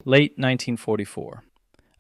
Late 1944.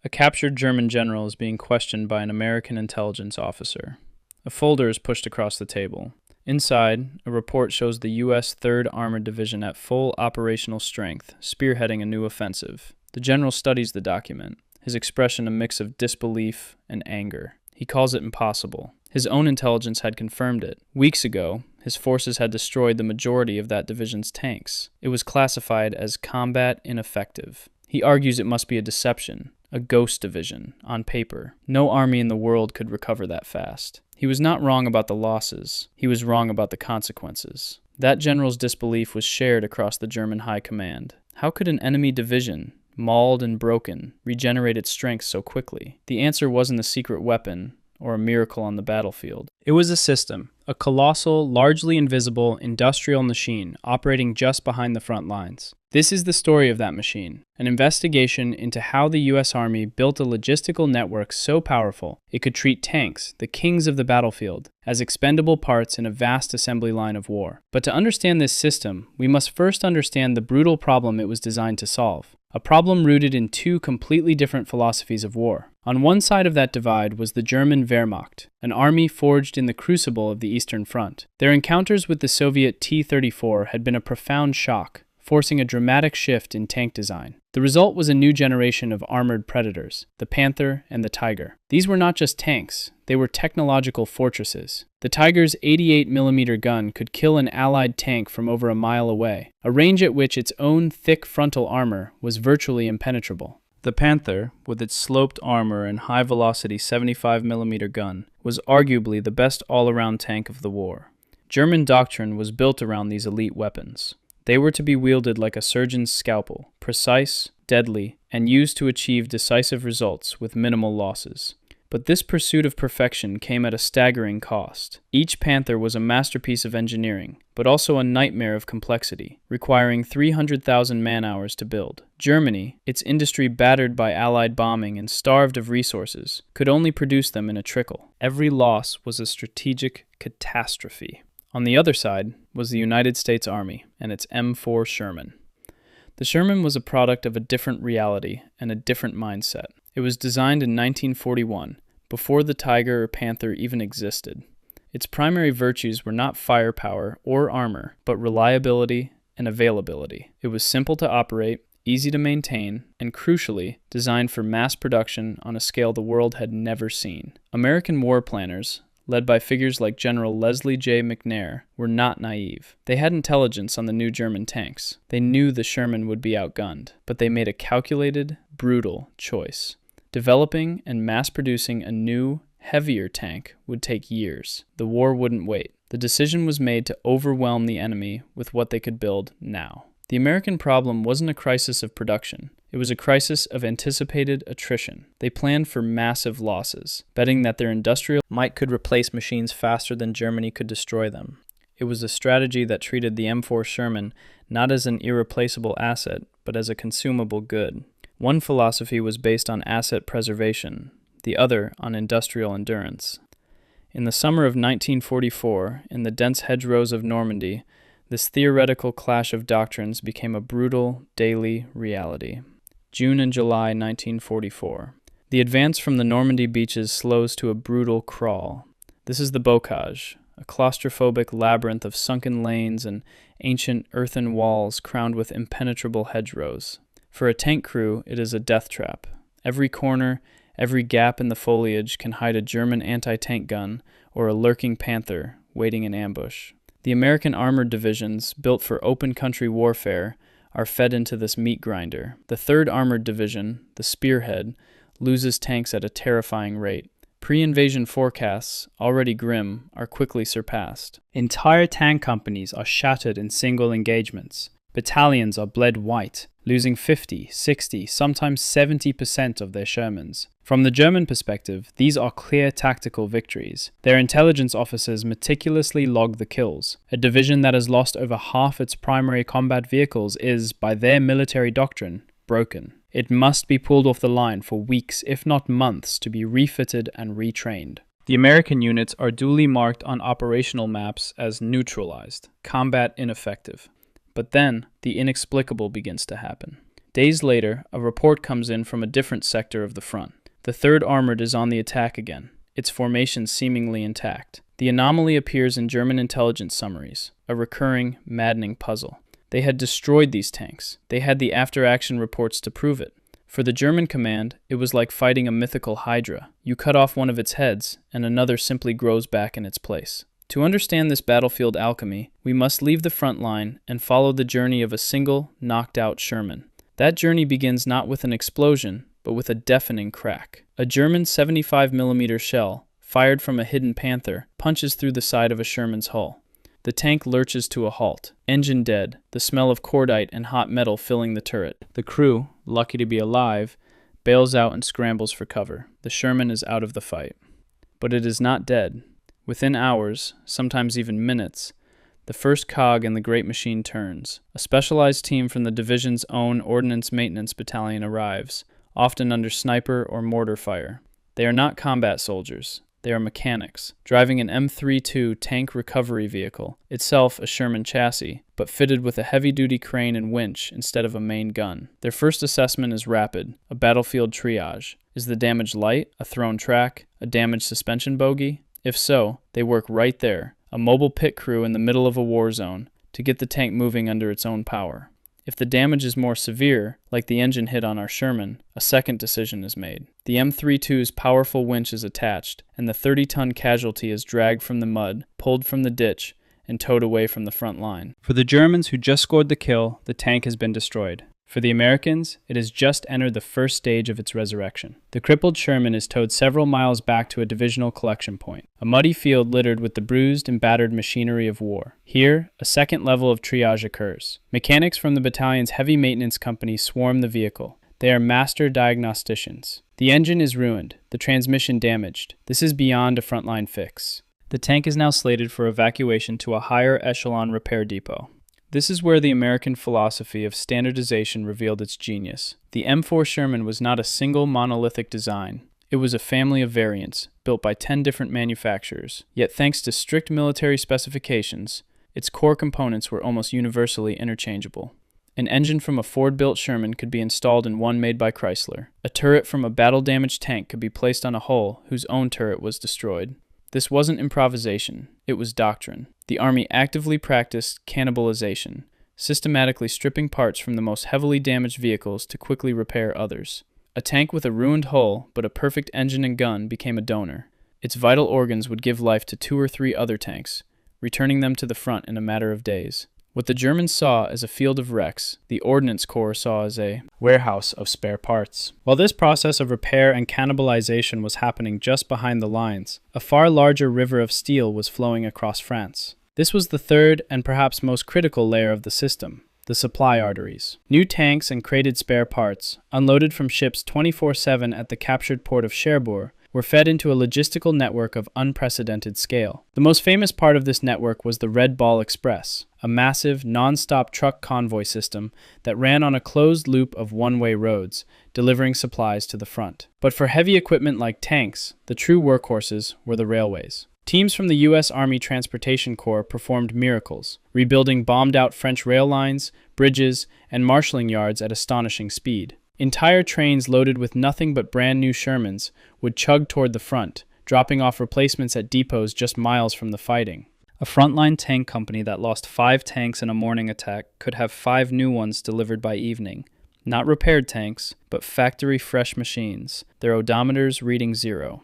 A captured German general is being questioned by an American intelligence officer. A folder is pushed across the table. Inside, a report shows the U.S. 3rd Armored Division at full operational strength, spearheading a new offensive. The general studies the document, his expression a mix of disbelief and anger. He calls it impossible. His own intelligence had confirmed it. Weeks ago, his forces had destroyed the majority of that division's tanks. It was classified as combat ineffective. He argues it must be a deception, a ghost division, on paper. No army in the world could recover that fast. He was not wrong about the losses. He was wrong about the consequences. That general's disbelief was shared across the German high command. How could an enemy division, mauled and broken, regenerate its strength so quickly? The answer wasn't a secret weapon or a miracle on the battlefield. It was a system, a colossal, largely invisible industrial machine operating just behind the front lines. This is the story of that machine, an investigation into how the U.S. Army built a logistical network so powerful it could treat tanks, the kings of the battlefield, as expendable parts in a vast assembly line of war. But to understand this system, we must first understand the brutal problem it was designed to solve. A problem rooted in two completely different philosophies of war. On one side of that divide was the German Wehrmacht, an army forged in the crucible of the Eastern Front. Their encounters with the Soviet T-34 had been a profound shock, forcing a dramatic shift in tank design. The result was a new generation of armored predators, the Panther and the Tiger. These were not just tanks, they were technological fortresses. The Tiger's 88mm gun could kill an Allied tank from over a mile away, a range at which its own thick frontal armor was virtually impenetrable. The Panther, with its sloped armor and high-velocity 75mm gun, was arguably the best all-around tank of the war. German doctrine was built around these elite weapons. They were to be wielded like a surgeon's scalpel, precise, deadly, and used to achieve decisive results with minimal losses. But this pursuit of perfection came at a staggering cost. Each Panther was a masterpiece of engineering, but also a nightmare of complexity, requiring 300,000 man-hours to build. Germany, its industry battered by Allied bombing and starved of resources, could only produce them in a trickle. Every loss was a strategic catastrophe. On the other side was the United States Army and its M4 Sherman. The Sherman was a product of a different reality and a different mindset. It was designed in 1941, before the Tiger or Panther even existed. Its primary virtues were not firepower or armor, but reliability and availability. It was simple to operate, easy to maintain, and crucially, designed for mass production on a scale the world had never seen. American war planners, led by figures like General Leslie J. McNair, were not naive. They had intelligence on the new German tanks. They knew the Sherman would be outgunned, but they made a calculated, brutal choice. Developing and mass-producing a new, heavier tank would take years. The war wouldn't wait. The decision was made to overwhelm the enemy with what they could build now. The American problem wasn't a crisis of production. It was a crisis of anticipated attrition. They planned for massive losses, betting that their industrial might could replace machines faster than Germany could destroy them. It was a strategy that treated the M4 Sherman not as an irreplaceable asset, but as a consumable good. One philosophy was based on asset preservation, the other on industrial endurance. In the summer of 1944, in the dense hedgerows of Normandy, this theoretical clash of doctrines became a brutal, daily reality. June and July 1944. The advance from the Normandy beaches slows to a brutal crawl. This is the bocage, a claustrophobic labyrinth of sunken lanes and ancient earthen walls crowned with impenetrable hedgerows. For a tank crew, it is a death trap. Every corner, every gap in the foliage can hide a German anti-tank gun or a lurking Panther waiting in ambush. The American armored divisions, built for open country warfare, are fed into this meat grinder. The 3rd Armored Division, the spearhead, loses tanks at a terrifying rate. Pre-invasion forecasts, already grim, are quickly surpassed. Entire tank companies are shattered in single engagements. Battalions are bled white, losing 50, 60, sometimes 70% of their Shermans. From the German perspective, these are clear tactical victories. Their intelligence officers meticulously log the kills. A division that has lost over half its primary combat vehicles is, by their military doctrine, broken. It must be pulled off the line for weeks, if not months, to be refitted and retrained. The American units are duly marked on operational maps as neutralized, combat ineffective. But then, the inexplicable begins to happen. Days later, a report comes in from a different sector of the front. The 3rd Armored is on the attack again, its formation seemingly intact. The anomaly appears in German intelligence summaries, a recurring, maddening puzzle. They had destroyed these tanks. They had the after-action reports to prove it. For the German command, it was like fighting a mythical hydra. You cut off one of its heads, and another simply grows back in its place. To understand this battlefield alchemy, we must leave the front line and follow the journey of a single, knocked-out Sherman. That journey begins not with an explosion, but with a deafening crack. A German 75mm shell, fired from a hidden Panther, punches through the side of a Sherman's hull. The tank lurches to a halt, engine dead, the smell of cordite and hot metal filling the turret. The crew, lucky to be alive, bails out and scrambles for cover. The Sherman is out of the fight. But it is not dead. Within hours, sometimes even minutes, the first cog in the great machine turns. A specialized team from the division's own Ordnance Maintenance Battalion arrives, often under sniper or mortar fire. They are not combat soldiers. They are mechanics, driving an M32 tank recovery vehicle, itself a Sherman chassis, but fitted with a heavy-duty crane and winch instead of a main gun. Their first assessment is rapid, a battlefield triage. Is the damage light, a thrown track, a damaged suspension bogie? If so, they work right there, a mobile pit crew in the middle of a war zone, to get the tank moving under its own power. If the damage is more severe, like the engine hit on our Sherman, a second decision is made. The M32's powerful winch is attached, and the 30-ton casualty is dragged from the mud, pulled from the ditch, and towed away from the front line. For the Germans who just scored the kill, the tank has been destroyed. For the Americans, it has just entered the first stage of its resurrection. The crippled Sherman is towed several miles back to a divisional collection point, a muddy field littered with the bruised and battered machinery of war. Here, a second level of triage occurs. Mechanics from the battalion's heavy maintenance company swarm the vehicle. They are master diagnosticians. The engine is ruined, the transmission damaged. This is beyond a frontline fix. The tank is now slated for evacuation to a higher echelon repair depot. This is where the American philosophy of standardization revealed its genius. The M4 Sherman was not a single monolithic design. It was a family of variants, built by 10 different manufacturers. Yet thanks to strict military specifications, its core components were almost universally interchangeable. An engine from a Ford-built Sherman could be installed in one made by Chrysler. A turret from a battle-damaged tank could be placed on a hull whose own turret was destroyed. This wasn't improvisation, it was doctrine. The Army actively practiced cannibalization, systematically stripping parts from the most heavily damaged vehicles to quickly repair others. A tank with a ruined hull but a perfect engine and gun became a donor. Its vital organs would give life to 2 or 3 other tanks, returning them to the front in a matter of days. What the Germans saw as a field of wrecks, the Ordnance Corps saw as a warehouse of spare parts. While this process of repair and cannibalization was happening just behind the lines, a far larger river of steel was flowing across France. This was the third and perhaps most critical layer of the system, the supply arteries. New tanks and crated spare parts, unloaded from ships 24/7 at the captured port of Cherbourg, were fed into a logistical network of unprecedented scale. The most famous part of this network was the Red Ball Express, a massive, non-stop truck convoy system that ran on a closed loop of one-way roads, delivering supplies to the front. But for heavy equipment like tanks, the true workhorses were the railways. Teams from the U.S. Army Transportation Corps performed miracles, rebuilding bombed-out French rail lines, bridges, and marshalling yards at astonishing speed. Entire trains loaded with nothing but brand-new Shermans would chug toward the front, dropping off replacements at depots just miles from the fighting. A frontline tank company that lost 5 tanks in a morning attack could have 5 new ones delivered by evening. Not repaired tanks, but factory-fresh machines, their odometers reading 0.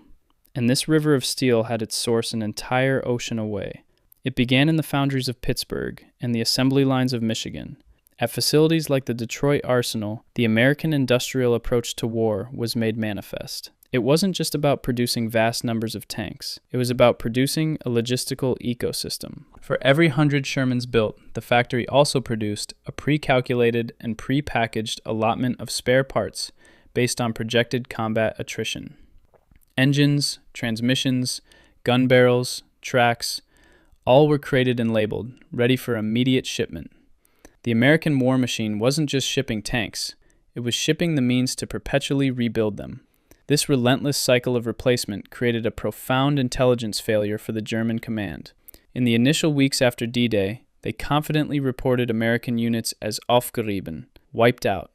And this river of steel had its source an entire ocean away. It began in the foundries of Pittsburgh and the assembly lines of Michigan. At facilities like the Detroit Arsenal, the American industrial approach to war was made manifest. It wasn't just about producing vast numbers of tanks. It was about producing a logistical ecosystem. For every 100 Shermans built, the factory also produced a pre-calculated and pre-packaged allotment of spare parts based on projected combat attrition. Engines, transmissions, gun barrels, tracks, all were crated and labeled, ready for immediate shipment. The American war machine wasn't just shipping tanks, it was shipping the means to perpetually rebuild them. This relentless cycle of replacement created a profound intelligence failure for the German command. In the initial weeks after D-Day, they confidently reported American units as aufgerieben, wiped out.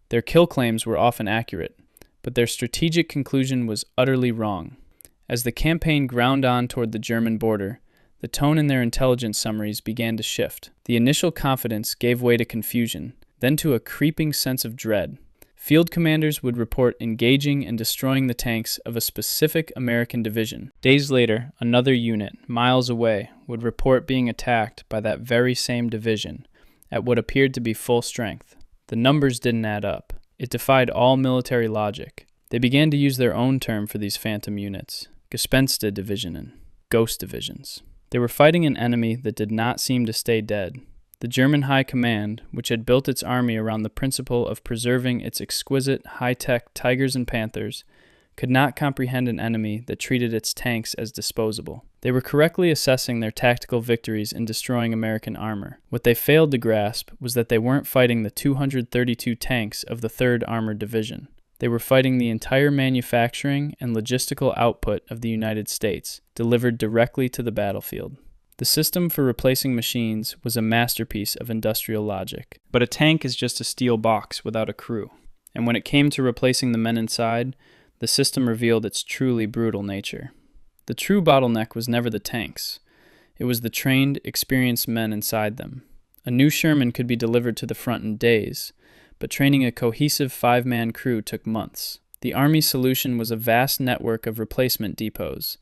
Their kill claims were often accurate, but their strategic conclusion was utterly wrong. As the campaign ground on toward the German border, the tone in their intelligence summaries began to shift. The initial confidence gave way to confusion, then to a creeping sense of dread. Field commanders would report engaging and destroying the tanks of a specific American division. Days later, another unit, miles away, would report being attacked by that very same division at what appeared to be full strength. The numbers didn't add up. It defied all military logic. They began to use their own term for these phantom units, Gespenster Divisionen, ghost divisions. They were fighting an enemy that did not seem to stay dead. The German High Command, which had built its army around the principle of preserving its exquisite, high-tech tigers and panthers, could not comprehend an enemy that treated its tanks as disposable. They were correctly assessing their tactical victories in destroying American armor. What they failed to grasp was that they weren't fighting the 232 tanks of the 3rd Armored Division. They were fighting the entire manufacturing and logistical output of the United States, delivered directly to the battlefield. The system for replacing machines was a masterpiece of industrial logic. But a tank is just a steel box without a crew. And when it came to replacing the men inside, the system revealed its truly brutal nature. The true bottleneck was never the tanks. It was the trained, experienced men inside them. A new Sherman could be delivered to the front in days, but training a cohesive 5-man crew took months. The Army's solution was a vast network of replacement depots,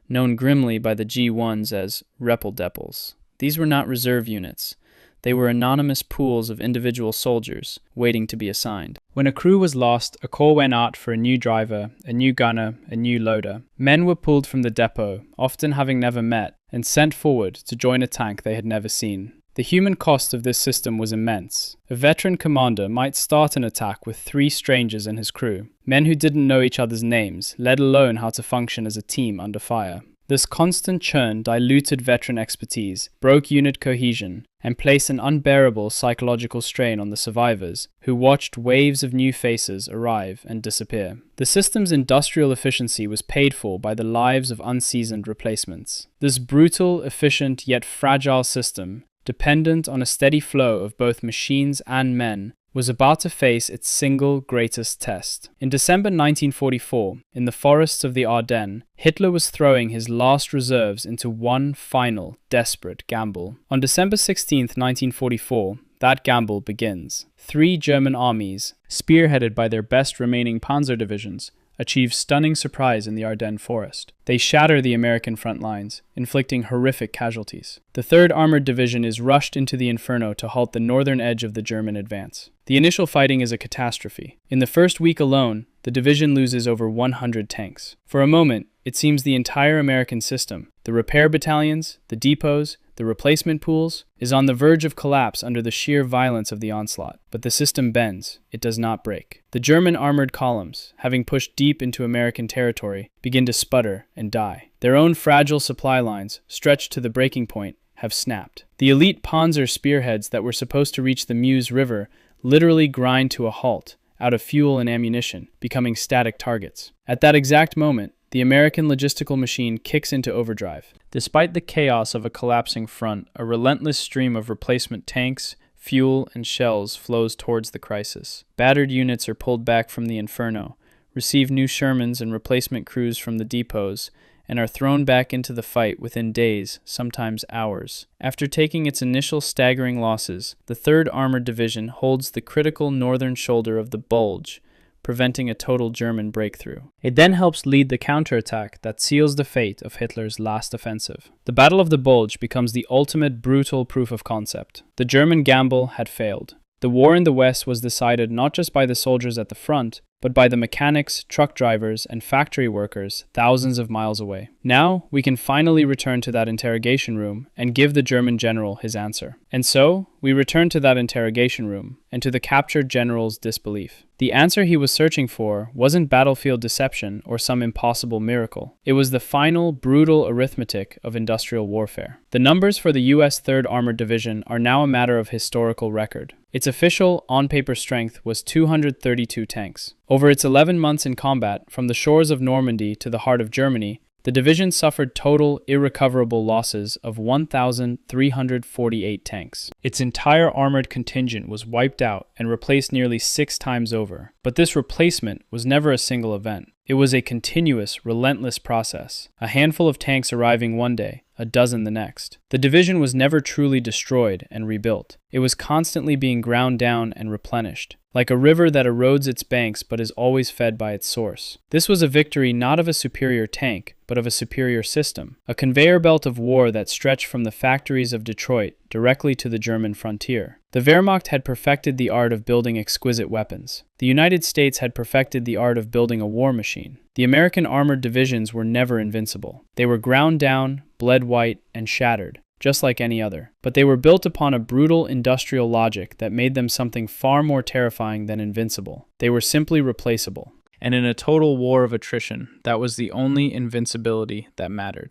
known grimly by the G1s as Repeldeppels. These were not reserve units. They were anonymous pools of individual soldiers waiting to be assigned. When a crew was lost, a call went out for a new driver, a new gunner, a new loader. Men were pulled from the depot, often having never met, and sent forward to join a tank they had never seen. The human cost of this system was immense. A veteran commander might start an attack with 3 strangers in his crew, men who didn't know each other's names, let alone how to function as a team under fire. This constant churn diluted veteran expertise, broke unit cohesion, and placed an unbearable psychological strain on the survivors, who watched waves of new faces arrive and disappear. The system's industrial efficiency was paid for by the lives of unseasoned replacements. This brutal, efficient, yet fragile system, dependent on a steady flow of both machines and men, was about to face its single greatest test. In December 1944, in the forests of the Ardennes, Hitler was throwing his last reserves into one final, desperate gamble. On December 16, 1944, that gamble begins. 3 German armies, spearheaded by their best remaining panzer divisions, achieve stunning surprise in the Ardennes forest. They shatter the American front lines, inflicting horrific casualties. The 3rd Armored Division is rushed into the inferno to halt the northern edge of the German advance. The initial fighting is a catastrophe. In the first week alone, the division loses over 100 tanks. For a moment, it seems the entire American system, the repair battalions, the depots, the replacement pools, is on the verge of collapse under the sheer violence of the onslaught. But the system bends. It does not break. The German armored columns, having pushed deep into American territory, begin to sputter and die. Their own fragile supply lines, stretched to the breaking point, have snapped. The elite Panzer spearheads that were supposed to reach the Meuse River literally grind to a halt, out of fuel and ammunition, becoming static targets. At that exact moment, the American logistical machine kicks into overdrive. Despite the chaos of a collapsing front, a relentless stream of replacement tanks, fuel, and shells flows towards the crisis. Battered units are pulled back from the inferno, receive new Shermans and replacement crews from the depots, and are thrown back into the fight within days, sometimes hours. After taking its initial staggering losses, the 3rd Armored Division holds the critical northern shoulder of the Bulge, preventing a total German breakthrough. It then helps lead the counterattack that seals the fate of Hitler's last offensive. The Battle of the Bulge becomes the ultimate brutal proof of concept. The German gamble had failed. The war in the West was decided not just by the soldiers at the front, but by the mechanics, truck drivers, and factory workers thousands of miles away. Now, we can finally return to that interrogation room and give the German general his answer. And so, we return to that interrogation room, and to the captured general's disbelief. The answer he was searching for wasn't battlefield deception or some impossible miracle. It was the final, brutal arithmetic of industrial warfare. The numbers for the U.S. 3rd Armored Division are now a matter of historical record. Its official, on-paper strength was 232 tanks. Over its 11 months in combat, from the shores of Normandy to the heart of Germany, The division suffered total, irrecoverable losses of 1,348 tanks. Its entire armored contingent was wiped out and replaced nearly 6 times over. But this replacement was never a single event. It was a continuous, relentless process. A handful of tanks arriving one day, a dozen the next. The division was never truly destroyed and rebuilt. It was constantly being ground down and replenished, like a river that erodes its banks but is always fed by its source. This was a victory not of a superior tank, but of a superior system, a conveyor belt of war that stretched from the factories of Detroit directly to the German frontier. The Wehrmacht had perfected the art of building exquisite weapons. The United States had perfected the art of building a war machine. The American armored divisions were never invincible. They were ground down, bled white, and shattered, just like any other. But they were built upon a brutal industrial logic that made them something far more terrifying than invincible. They were simply replaceable. And in a total war of attrition, that was the only invincibility that mattered.